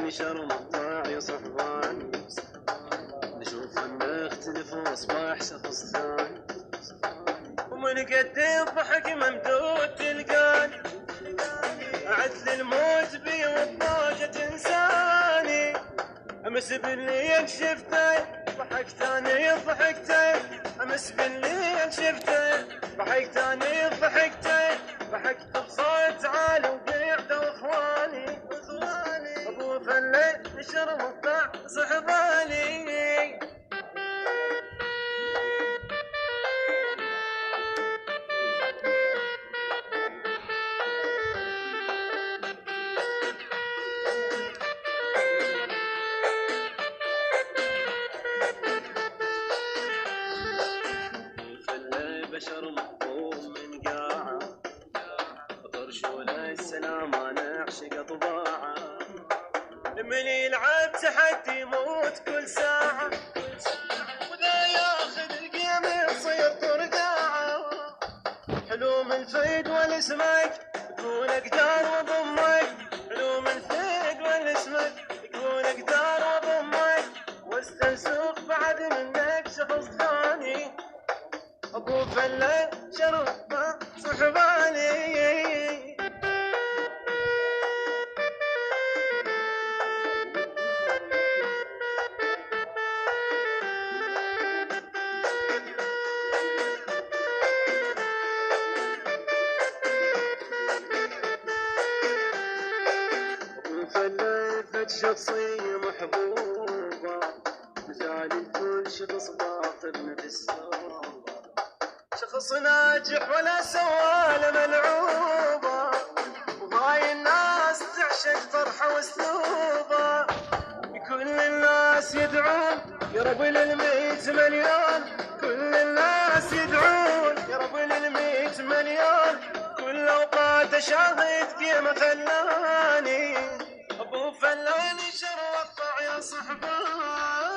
ينشر مقطع يصحباني، نشوف نختلف واصبح شخص ثاني، ومن قد الضحك ممدود تلقاني، عدل الموت بي والضاقة تنساني، امس بالليل شفته ضحك ثاني ضحكته، امس بالليل شفته ضحك ثاني ضحكته، ضحكت بصوت عالي وقعدوا اخواني ابو فله نشر مقطع صحباني. بشر محكوم من قاعة، طرش ولا السلام انا اعشق طباعه، من يلعب تحدي يموت كل ساعة، وذا ياخذ القيم يصير طرقاعة، حلوم الفيد والاسمك يكون اقدار وضمك، حلوم الفيد والاسمك يكون اقدار وضمك، واستنسخ بعد منك شخص ثاني، ابو فله شرف صحباني. فلفت شخصية محبوبة، مثال الكل شخص باطل نفس، شخص ناجح ولا سوالة ملعوبة، وهاي الناس تعشق طرحه واسلوبه، كل الناس يدعون يا رب لل100 مليون، كل الناس يدعون يا رب لل100 مليون، كل اوقات شاهد قيمة خلاني ابو فله ينشر مقطع يا صحباني.